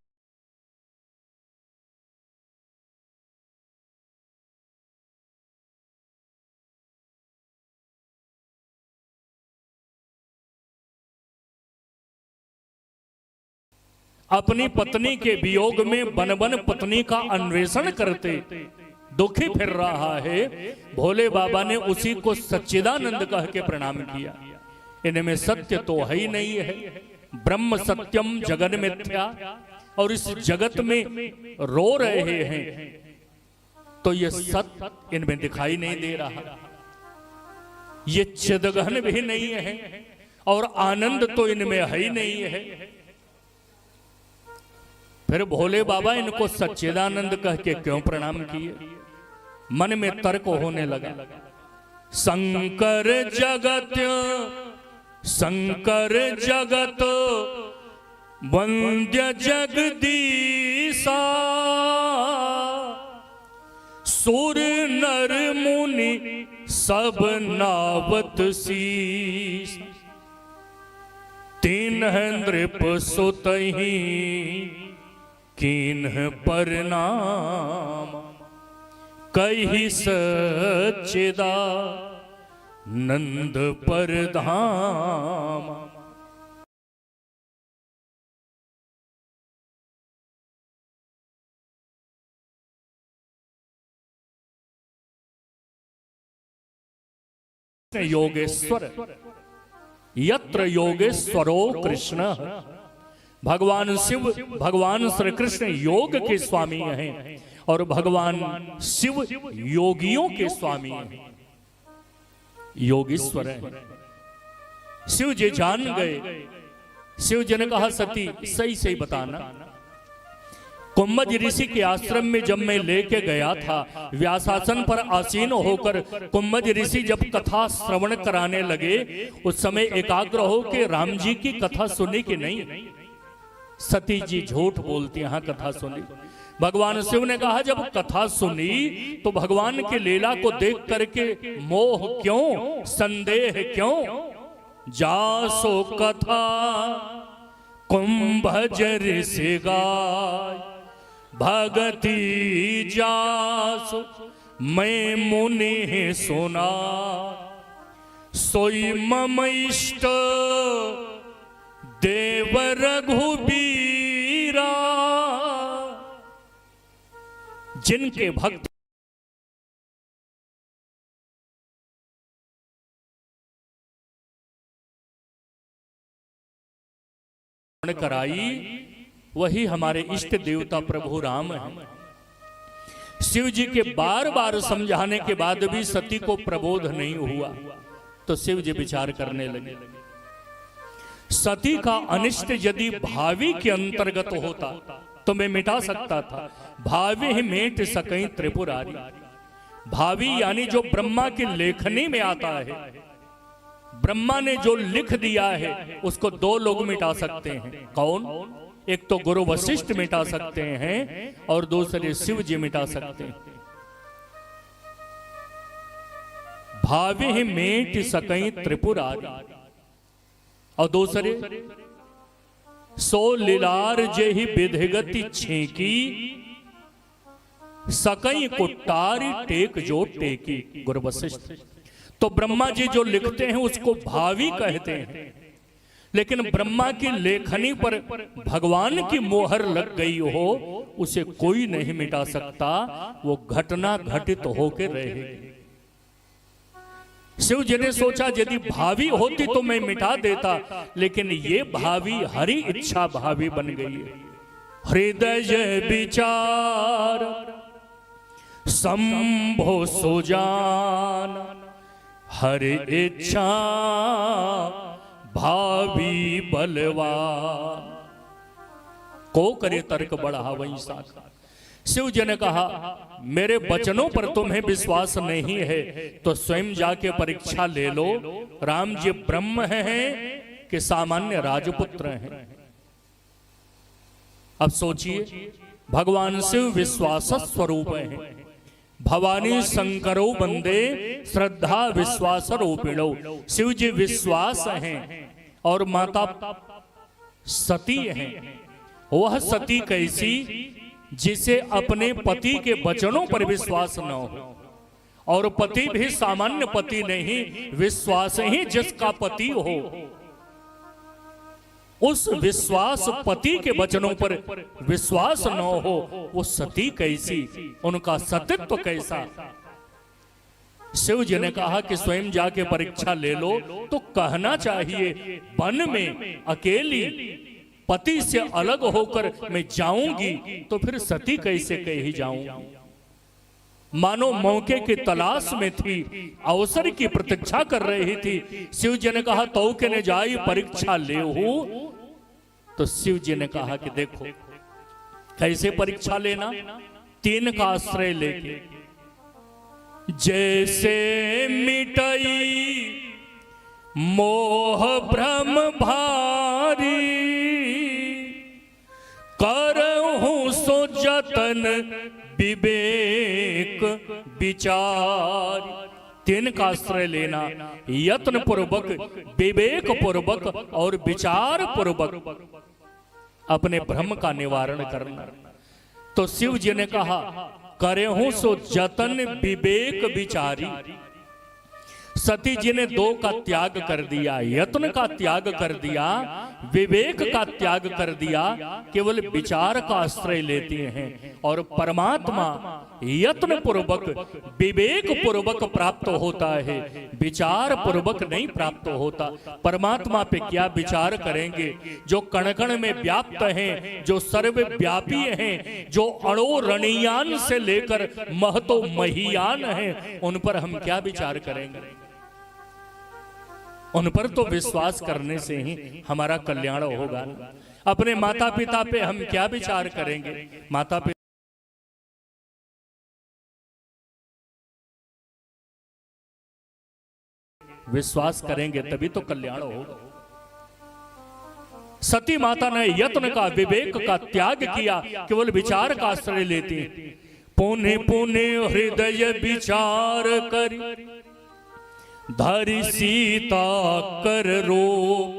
अपनी पत्नी के वियोग में बन बन पत्नी का अन्वेषण करते दुखी फिर रहा है। भोले बाबा ने उसी को सच्चिदानंद कह के प्रणाम किया। इनमें सत्य तो है ही नहीं है। ब्रह्म सत्यम जगन मिथ्या, और इस जगत में रो रहे हैं तो ये सत्य इनमें दिखाई नहीं दे रहा। ये चिदगहन भी नहीं है और आनंद तो इनमें है ही नहीं है। फिर भोले बाबा इनको सच्चिदानंद कह के क्यों प्रणाम किए? मन में तर्क होने लगा। शंकर जगत, शंकर जगत वंद्य जगदीशा, सुर नर मुनि सब नावत शीस, तीन नृप सुतहि कीन्ह प्रणाम, कहि सच्चिदानंद परधाम। योगेश्वर यत्र योगेश्वरो कृष्ण, भगवान शिव भगवान श्री कृष्ण योग के स्वामी हैं और भगवान शिव योगियों के स्वामी हैं, योगीश्वर हैं। शिव जी जान गए। शिव जी ने कहा सती सही सही बताना, कुंभज ऋषि के आश्रम में जब मैं लेके गया था, व्यासासन पर आसीन होकर कुंभज ऋषि जब कथा श्रवण कराने लगे, उस समय एकाग्र हो के राम जी की कथा सुनी कि नहीं? सती जी झूठ बोलती, यहाँ कथा सुनी। भगवान शिव ने कहा जब कथा सुनी तो भगवान के लीला को देख करके मोह क्यों, संदेह क्यों? जासो कथा कुंभज ऋषि गाय, भगति जास मैं मुनि सुना, सोई मम इष्ट देव रघुबीरा। जिनके भक्त कराई वही हमारे इष्ट देवता प्रभु राम हैं। शिव जी के बार बार समझाने के बाद भी सती को प्रबोध नहीं हुआ तो शिव जी विचार करने लगे, सती का अनिष्ट यदि भावी के अंतर्गत होता तो मैं मिटा सकता था। भावी ही मेट सकई त्रिपुरारी, भावी यानी जो ब्रह्मा की लेखनी में आता है, ब्रह्मा ने जो लिख दिया है उसको दो लोग मिटा सकते हैं। कौन? एक तो गुरु वशिष्ठ मिटा सकते हैं और दूसरे शिव जी मिटा सकते हैं। भावी ही मेट सकई त्रिपुरारी, और दूसरे सो लीलार जे ही विधिगति छेकी, सकई कुट्टारी टेक जो टेकी। गुरु वशिष्ठ तो ब्रह्मा जी जो लिखते हैं उसको भावी कहते हैं, लेकिन ब्रह्मा की लेखनी पर भगवान की मोहर लग गई हो उसे कोई नहीं मिटा सकता, वो घटना घटित होकर रहेगी। शिव जी ने सोचा यदि भावी होती तो मैं मिटा देता, लेकिन ये भावी हरि इच्छा भावी बन गई है। हृदय विचार संभो सुजान, हरि इच्छा भावी बलवान। को करे तर्क बढ़ा वही साथ। शिव जी ने कहा मेरे वचनों पर तुम्हें विश्वास नहीं है तो स्वयं जाके परीक्षा ले लो, राम जी ब्रह्म हैं कि सामान्य राजपुत्र हैं। अब सोचिए, भगवान शिव विश्वास स्वरूप हैं। भवानी शंकरो वंदे श्रद्धा विश्वास रूपिणो। शिव जी विश्वास हैं और माता सती हैं। वह सती कैसी? जिसे अपने पति के वचनों पर विश्वास न हो, और पति भी सामान्य पति नहीं, विश्वास ही जिसका पति हो, उस विश्वास पति के वचनों पर विश्वास न हो, वो सती कैसी, उनका सतीत्व कैसा? शिव जी ने कहा कि स्वयं जाके परीक्षा ले लो, तो कहना चाहिए वन में अकेली पति से अलग होकर मैं जाऊंगी तो फिर सती कैसे कही जाऊंगी। मानो मौके की तलाश में थी, अवसर की प्रतीक्षा कर रही थी। शिव जी ने कहा तो के ने जाई परीक्षा ले हो, तो शिव जी ने कहा कि देखो कैसे परीक्षा लेना, तीन का आश्रय लेके। जैसे मिटई मोह भ्रम भारी, करहूं सो जतन विवेक विचार। तीन का आश्रय लेना, यत्न पूर्वक, विवेक पूर्वक और विचार पूर्वक अपने भ्रम का निवारण करना। तो शिव जी ने कहा, करे हूं सो जतन विवेक विचारी। सती जी ने दो का त्याग कर दिया, यत्न का त्याग कर दिया, विवेक का त्याग कर दिया, केवल विचार का आश्रय लेती हैं। और परमात्मा यत्न पूर्वक, विवेक पूर्वक प्राप्त होता है, विचार पूर्वक नहीं प्राप्त होता। परमात्मा पे क्या विचार करेंगे? जो कण कण में व्याप्त हैं, जो सर्वव्यापी हैं, जो अणो रणियान से लेकर महतो महियान हैं, उन पर हम क्या विचार करेंगे? उन पर तो विश्वास करने से ही हमारा कल्याण होगा। अपने माता पिता पे हम क्या विचार करेंगे? माता पिता विश्वास करेंगे तभी तो कल्याण होगा। सती माता ने यत्न का, विवेक का त्याग किया, केवल विचार का आश्रय लेती। पुण्य पुण्य हृदय विचार कर, धरि सीता कर रूप।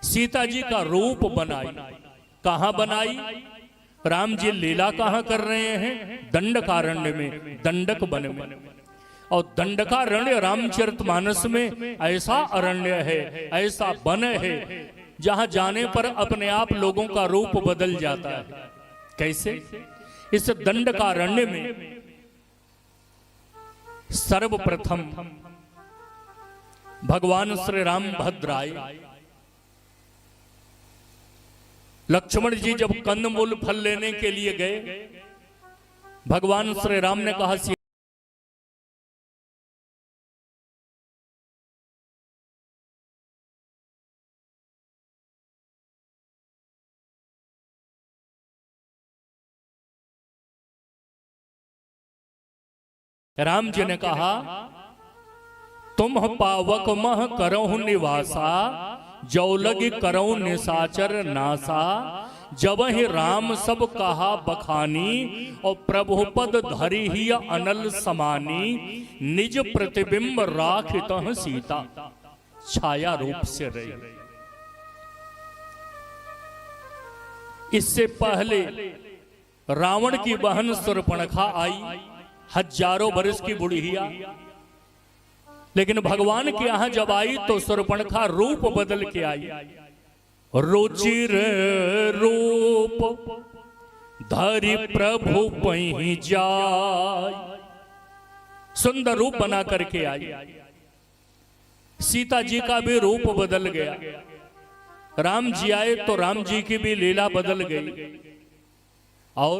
सीता जी का रूप बनाई। कहां बनाई? राम जी लीला कहां कर रहे हैं? दंडकारण्य में, दंडक वन में। और दंडकारण्य रामचरितमानस में ऐसा अरण्य है, ऐसा वन है, जहां जाने पर अपने आप लोगों का रूप बदल जाता है। कैसे? इस दंडकारण्य में सर्वप्रथम भगवान श्री राम भद्र आए। लक्ष्मण जी जब कंदमूल फल लेने के लिए गए, भगवान श्री राम ने कहा, राम जी ने कहा, तुम पावक मह करहु निवासा, जौलगी करहु निशाचर नासा। जब ही राम सब कहा बखानी, और प्रभु पद धरी ही अनल समानी। निज प्रतिबिंब राखित सीता, छाया रूप से रही। इससे पहले रावण की बहन शूर्पणखा आई, हजारों वर्ष की बुढ़िया। लेकिन भगवान के यहां जब आई तो शूर्पणखा रूप बदल के आई। रुचिर रूप धरि प्रभु पहि जाय, सुंदर रूप बना करके आई। सीता जी का भी रूप बदल गया। राम जी आए तो राम जी की भी लीला बदल गई। और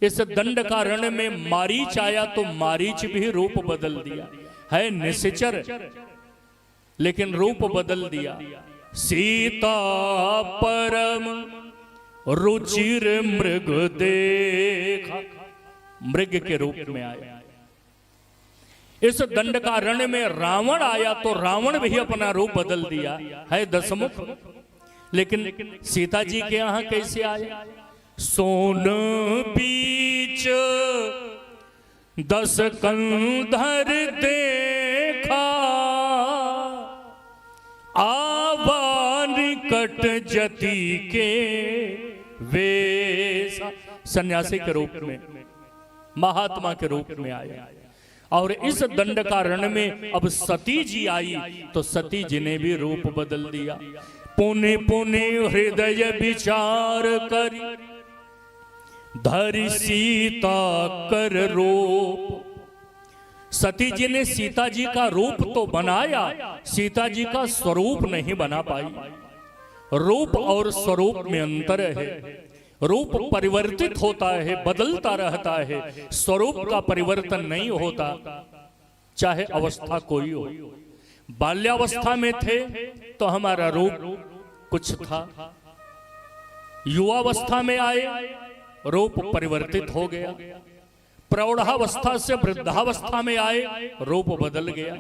इस दंडकारण्य में मारीच आया तो मारीच भी रूप बदल दिया। है निश्चर, लेकिन रूप बदल दिया। सीता परम रुचिर मृग देखा, मृग के रूप में आया। इस दंडकारण्य में रावण आया तो रावण भी अपना रूप बदल दिया, है दशमुख। लेकिन सीता जी के यहां कैसे आया? सोन बीच दस कंधर देखा, आवा निकट जति के वेश। सन्यासी के रूप में, महात्मा के रूप में आया। और इस दंडकारण्य में अब सती जी आई तो सती जी ने भी रूप बदल दिया। पुण्य पुण्य हृदय विचार कर, धरि सीता कर रूप। सती जी ने सीता जी का रूप तो बनाया, सीता जी का स्वरूप नहीं बना पाई। रूप और स्वरूप में अंतर है। रूप परिवर्तित होता है, बदलता रहता है। स्वरूप का परिवर्तन नहीं होता, चाहे अवस्था कोई हो। बाल्यावस्था में थे तो हमारा रूप कुछ था, युवावस्था में आए रूप परिवर्तित हो गया, प्रौढ़ावस्था से वृद्धावस्था में आए रूप बदल गया।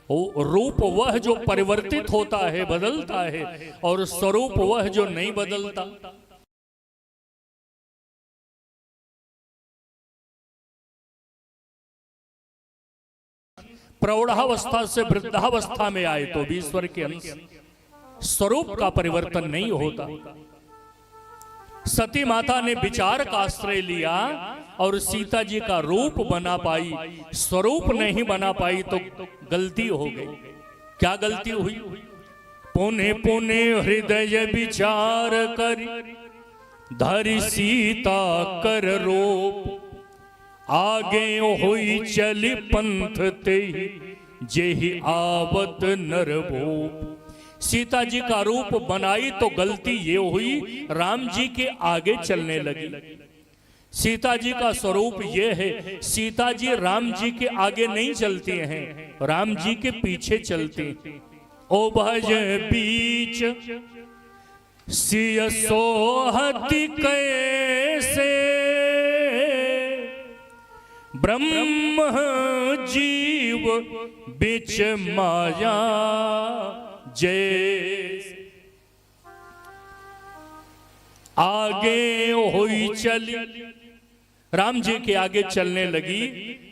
रूप वह जो परिवर्तित होता है, बदलता है, और स्वरूप वह जो नहीं बदलता। प्रौढ़ावस्था से वृद्धावस्था में आए तो भी ईश्वर के अंश स्वरूप का परिवर्तन नहीं होता। सती माता ने विचार का आश्रय लिया और सीता जी का रूप बना पाई, स्वरूप नहीं बना पाई तो गलती हो गई। क्या गलती हुई? पुने पुने हृदय विचार कर धरि सीता कर रूप, आगे हुई चली पंथ ते जेहि आवत नरभूप। सीता जी का रूप बनाई तो गलती ये हुई राम जी के आगे चलने लगी। सीता जी का स्वरूप ये है, सीता जी राम जी के आगे नहीं चलती हैं, राम जी के पीछे चलती। ओ भज बीच सिय सोहति कैसे, ब्रह्म जीव बिच माया जैसे। आगे हुई चली, राम जी के आगे चलने लगी।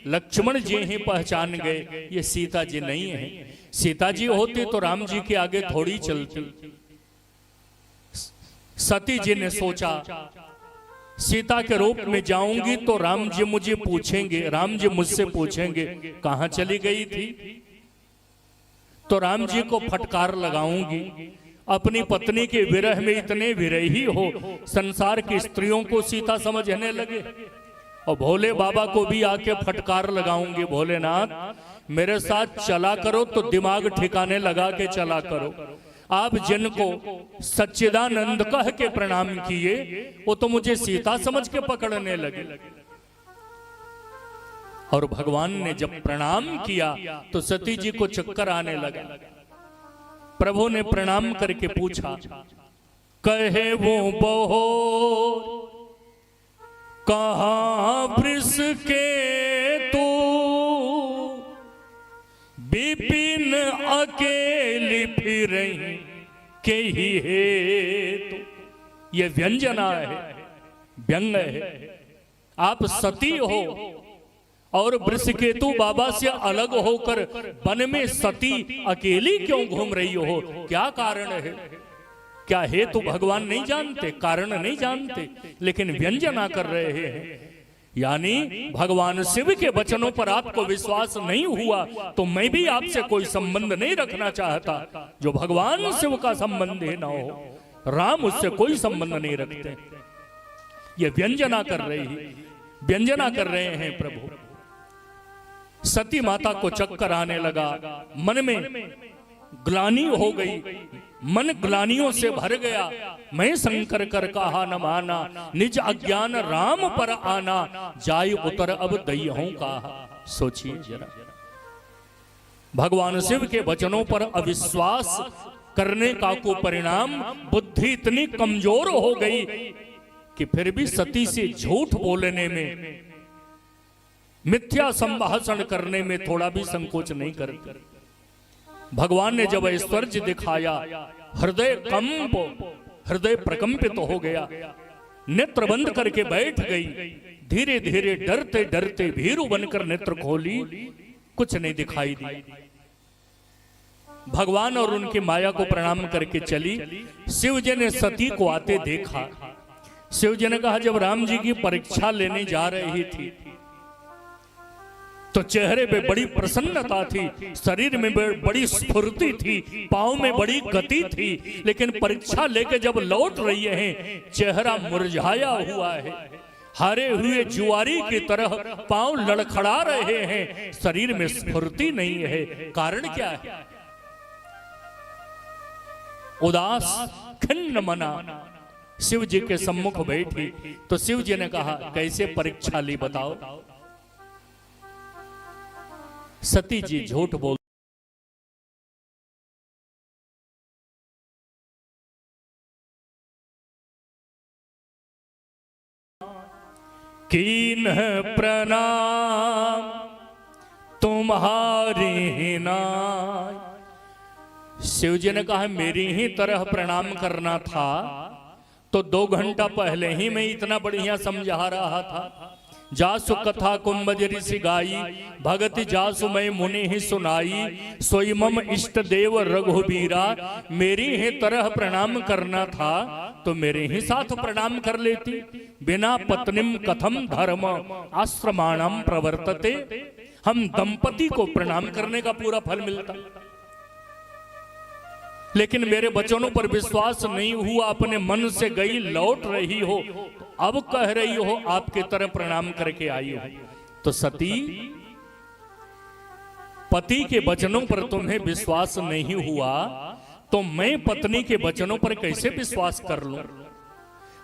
लक्ष्मण जी ही पहचान गए ये सीता जी नहीं है। सीता जी होती तो राम जी के आगे थोड़ी चलती। सती जी ने सोचा सीता के रूप में जाऊंगी तो राम जी मुझे पूछेंगे, राम जी मुझसे पूछेंगे कहां चली गई थी, तो राम जी को फटकार लगाऊंगी। अपनी पत्नी के विरह में इतने विरही हो, संसार की स्त्रियों को सीता समझने लगे। और भोले बाबा को भी आके फटकार लगाऊंगी, भोलेनाथ मेरे साथ चला करो तो दिमाग ठिकाने लगा के चला करो। आप जिनको सच्चिदानंद कह के प्रणाम किए वो तो मुझे सीता समझ के पकड़ने लगे। और भगवान ने जब प्रणाम किया तो सती जी को चक्कर आने लगा। प्रभु ने प्रणाम करके पूछा, कहे वो बहो कहां वृष के तू, विपिन अकेली फिर के ही है। तो ये व्यंजना है, व्यंग है। आप सती हो और वृषकेतु बाबा से अलग होकर वन में सती अकेली क्यों घूम रही हो? क्या कारण है? क्या हेतु भगवान नहीं जानते, कारण नहीं जानते, लेकिन व्यंजना कर रहे हैं। यानी भगवान शिव के वचनों पर आपको विश्वास नहीं हुआ तो मैं भी आपसे कोई संबंध नहीं रखना चाहता। जो भगवान शिव का संबंध है ना हो, राम उससे कोई संबंध नहीं रखते। ये व्यंजना कर रही है, व्यंजना कर रहे हैं प्रभु। सती माता को चक्कर आने लगा, मन में ग्लानि हो गई, मन ग्लानियों से भर गया। मैं शंकर कर कहा न माना, निज अज्ञान राम पर आना, जाय उतर अब दैयों कहा। सोचिए जरा, भगवान शिव के वचनों पर अविश्वास करने का को परिणाम बुद्धि इतनी कमजोर हो गई कि फिर भी सती से झूठ बोलने में, मिथ्या संभाषण करने में थोड़ा भी संकोच नहीं करती। भगवान ने जब ऐश्वर्य दिखाया, हृदय कंप, हृदय प्रकंपित हो गया, नेत्र बंद करके बैठ गई। धीरे धीरे डरते डरते भीरू बनकर नेत्र खोली, कुछ नहीं दिखाई दी। भगवान और उनकी माया को प्रणाम करके चली। शिव जी ने सती को आते देखा। शिव जी ने कहा, जब राम जी की परीक्षा लेने जा रही थी तो चेहरे पे बड़ी प्रसन्नता थी, शरीर में बड़ी स्फूर्ति थी, पांव में बड़ी गति थी, लेकिन परीक्षा लेके जब लौट रही हैं चेहरा मुरझाया हुआ है। हारे हुए जुआरी की तरह पांव लड़खड़ा रहे हैं, शरीर में स्फूर्ति नहीं है। कारण क्या है? उदास खिन्न मना शिव जी के सम्मुख बैठी तो शिव जी ने कहा, कैसे परीक्षा ली बताओ। सती जी झूठ बोल, कीन प्रणाम तुम्हारी नाय। शिव जी ने कहा, मेरी ही तरह प्रणाम करना था तो 2 घंटा पहले ही मैं इतना बढ़िया समझा रहा था। जासु कथा कुंभज ऋषि गाई, भगति जासु मैं मुनि ही सुनाई। सोई मम इष्ट देव रघुबीरा, मेरी ही तरह प्रणाम करना था तो मेरे ही साथ प्रणाम कर लेती। बिना पत्निम कथम धर्म आश्रमाणम प्रवर्तते, हम दंपति को प्रणाम करने का पूरा फल मिलता, लेकिन मेरे वचनों पर विश्वास नहीं हुआ, अपने मन से गई लौट रही हो, अब कह रही हो आपके तरह प्रणाम करके आई हो। तो सती, पति के वचनों पर तुम्हें विश्वास नहीं हुआ तो मैं पत्नी के वचनों पर कैसे विश्वास कर लूं?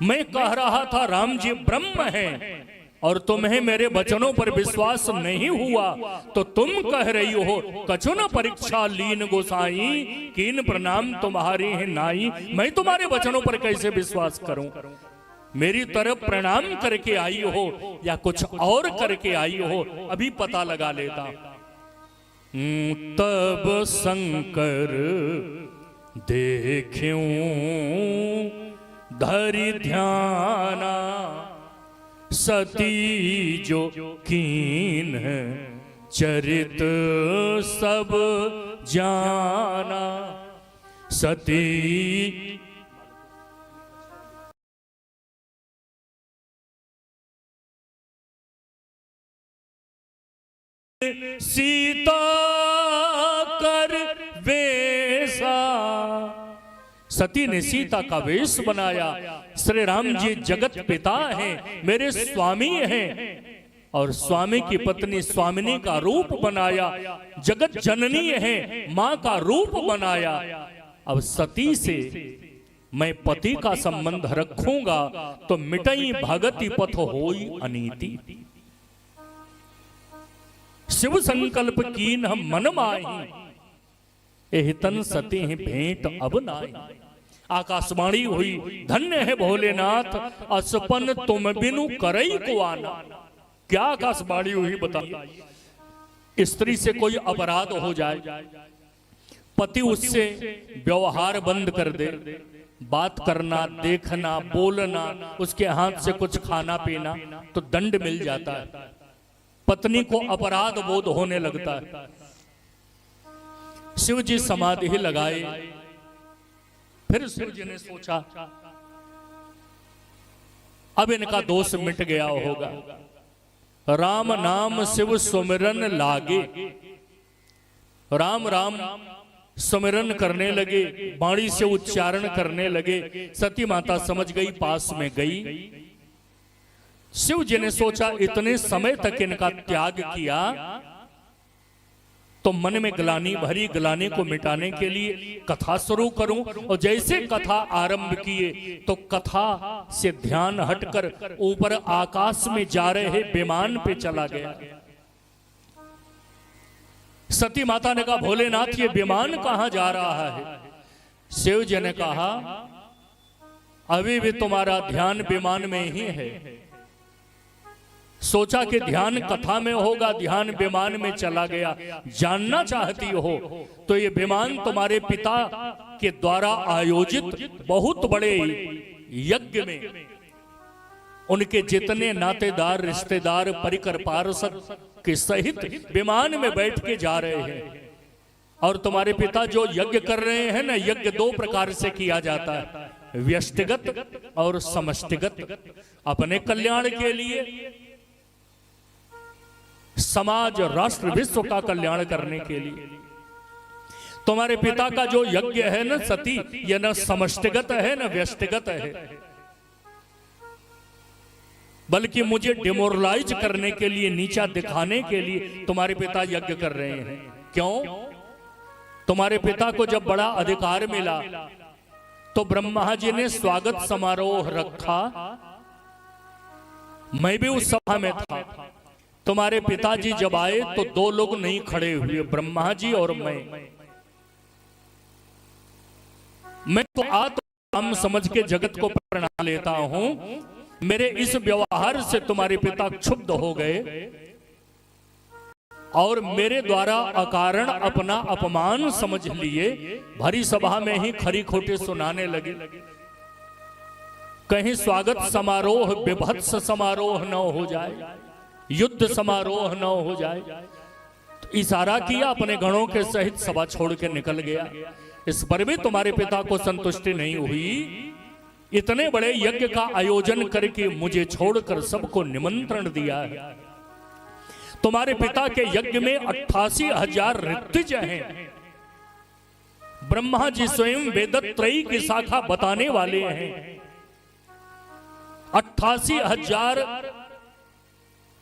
मैं कह रहा था राम जी ब्रह्म हैं और तुम्हें मेरे वचनों पर विश्वास नहीं हुआ तो तुम कह रही हो कछु न परीक्षा लीन गोसाई, कीन प्रणाम तुम्हारी है नाई। मैं तुम्हारे वचनों पर कैसे विश्वास करूं? मेरी तरफ प्रणाम करके आई हो या कुछ और करके आई हो, अभी पता लगा लेता। तब शंकर देख्यूं धरि ध्याना, सती जो कीन चरित सब जाना। सती सीता कर वेशा, सती ने सीता का वेश बनाया। श्री राम जी जगत पिता हैं, मेरे स्वामी हैं, और स्वामी की पत्नी स्वामिनी का रूप बनाया, जगत जननी है, मां का रूप बनाया। अब सती से मैं पति का संबंध रखूंगा तो मिटई भगति पथ होई अनीति। शिव संकल्प कीन हम मन माही, एहितन सती ही भेंट अब नाई। आकाशवाणी हुई धन्य है भोलेनाथ, असपन तुम बिनु करई को आना। क्या आकाशवाणी हुई बताइए? स्त्री से कोई अपराध हो जाए, पति उससे व्यवहार बंद कर दे, बात करना, देखना, बोलना, उसके हाथ से कुछ खाना पीना, तो दंड मिल जाता है। पत्नी को अपराध बोध होने लगता है। शिव जी समाधि लगाए, फिर शिव जी ने सोचा अब इनका दोष मिट गया होगा। राम नाम शिव सुमिरन लागे, राम राम सुमिरन करने लगे, वाणी से उच्चारण करने लगे। सती माता समझ गई, पास में गई। शिव जी ने सोचा इतने समय तक इनका त्याग किया तो मन में ग्लानि भरी, ग्लानि को मिटाने के लिए कथा शुरू करूं। और जैसे कथा आरंभ किए तो कथा से ध्यान हटकर ऊपर आकाश में जा रहे विमान पे चला गया। सती माता ने कहा भोलेनाथ ये विमान कहां जा रहा है? शिव जी ने कहा अभी भी तुम्हारा ध्यान विमान में ही है। सोचा कि ध्यान कथा में होगा, ध्यान विमान में चला गया। जानना चाहती हो तो ये विमान तुम्हारे पिता के द्वारा आयोजित बहुत बड़े यज्ञ में उनके जितने नातेदार, रिश्तेदार, परिकर पार्षद के सहित विमान में बैठ के जा रहे हैं। और तुम्हारे पिता जो यज्ञ कर रहे हैं ना, यज्ञ दो प्रकार से किया जाता है, व्यष्टिगत और समष्टिगत। अपने कल्याण के लिए, समाज, राष्ट्र, विश्व का कल्याण करने के लिए। तुम्हारे पिता का जो यज्ञ है ना सती, यह न समष्टिगत है न व्यष्टिगत है, बल्कि मुझे डिमोरलाइज करने के लिए, नीचा दिखाने के लिए तुम्हारे पिता यज्ञ कर रहे हैं। क्यों? तुम्हारे पिता को जब बड़ा अधिकार मिला तो ब्रह्मा जी ने स्वागत समारोह रखा। मैं भी उस सभा में था। तुम्हारे पिताजी जब आए तो दो लोग नहीं खड़े हुए, ब्रह्मा जी और मैं तो आत्म समझ के जगत को प्रणाम लेता हूं। मेरे इस व्यवहार से तुम्हारे पिता क्षुब्ध हो गए और मेरे द्वारा अकारण अपना अपमान समझ लिए, भरी सभा में ही खरी खोटे सुनाने लगे। कहीं स्वागत समारोह विभत्स समारोह न हो जाए। युद्ध समारोह न हो जाए। तो इशारा किया, अपने गणों के सहित सभा छोड़ के निकल गया। इस पर भी तुम्हारे पिता को संतुष्टि नहीं हुई। इतने बड़े यज्ञ का आयोजन करके मुझे छोड़कर सबको निमंत्रण दिया है। तुम्हारे पिता के यज्ञ में 88,000 ऋत्विज हैं। ब्रह्मा जी स्वयं वेदत्रयी की शाखा बताने वाले हैं। 88,000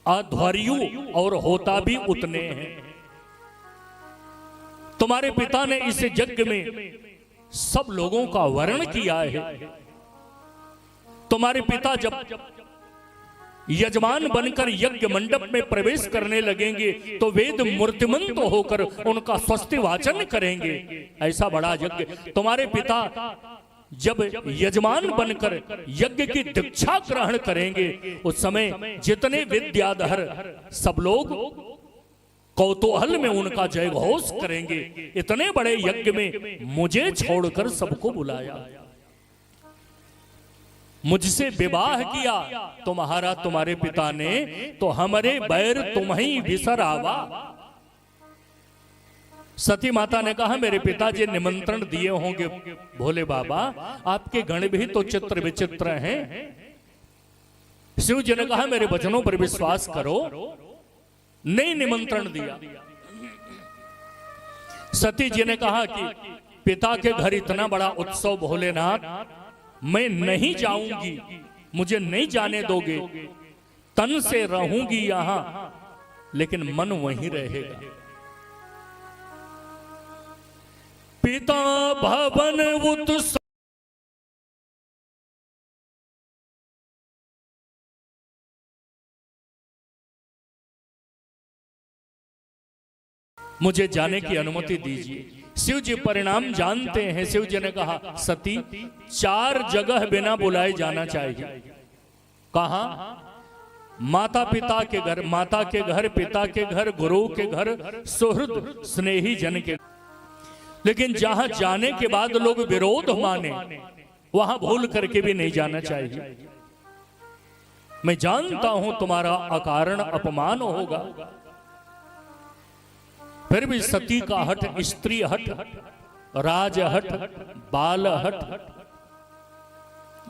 अध्वर्यु और होता भी उतने हैं। तुम्हारे पिता ने इस यज्ञ में सब लोगों का वर्ण किया है। तुम्हारे पिता जब यजमान बनकर यज्ञ मंडप में प्रवेश करने लगेंगे तो वेद मूर्तिमंत होकर उनका स्वस्ति वाचन करेंगे। ऐसा बड़ा यज्ञ तुम्हारे पिता जब यजमान बनकर यज्ञ की दीक्षा ग्रहण करेंगे, उस समय जितने विद्याधर सब लोग कौतूहल में उनका जय घोष करेंगे। इतने बड़े यज्ञ में मुझे छोड़कर सबको बुलाया, मुझसे विवाह किया तुम्हारा तुम्हारे पिता ने, तो हमारे बैर तुम्हें बिसरावा। सती माता ने कहा, मेरे पिताजी निमंत्रण दिए होंगे भोले बाबा, आपके गण भी तो चित्र विचित्र हैं। शिव जी ने कहा, मेरे वचनों पर विश्वास करो, नहीं निमंत्रण दिया। सती जी ने कहा कि पिता के घर इतना बड़ा उत्सव भोलेनाथ, मैं नहीं जाऊंगी, मुझे नहीं जाने दोगे। तन से रहूंगी यहां लेकिन मन वहीं रहेगा। पिता भवन उत्सव मुझे जाने की अनुमति दीजिए। शिव जी परिणाम जानते हैं। शिव जी ने कहा, सती 4 जगह बिना बुलाए जाना चाहिए। कहा? माता पिता के घर, माता के घर, पिता के घर, गुरु के घर, सुहृद स्नेही जन के। लेकिन जहां जाने के बाद लोग विरोध माने, वहां भूल करके भी नहीं जाना चाहिए। मैं जानता हूं तुम्हारा अकारण अपमान होगा, फिर भी सती का हट, स्त्री हट, राज हट, बाल हट,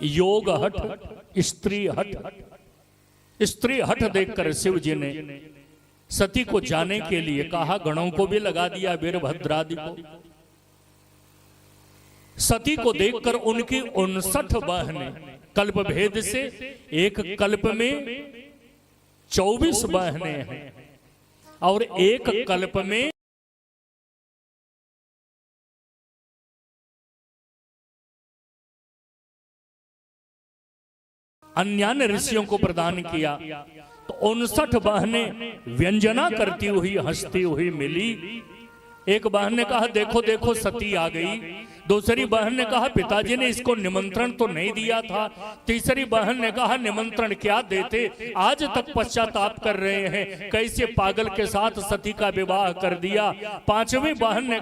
योग हट, स्त्री हट, स्त्री हट देखकर शिव जी ने सती को जाने के लिए कहा। गणों को भी लगा दिया, वीरभद्रादि को। सती को देखकर उनकी 59 बहनें, कल्प भेद से एक कल्प में 24 बहनें हैं और एक कल्प में अन्य ऋषियों को प्रदान किया। तो 59 बहनें व्यंजना करती हुई हंसती हुई मिली। एक बहन ने कहा, देखो देखो सती आ गई। दूसरी बहन ने कहा, पिताजी ने इसको निमंत्रण तो नहीं दिया था। तीसरी बहन ने कहा, निमंत्रण क्या देते, आज तक पश्चाताप कर रहे हैं, कैसे पागल के साथ सती का विवाह कर दिया। पांचवी बहन ने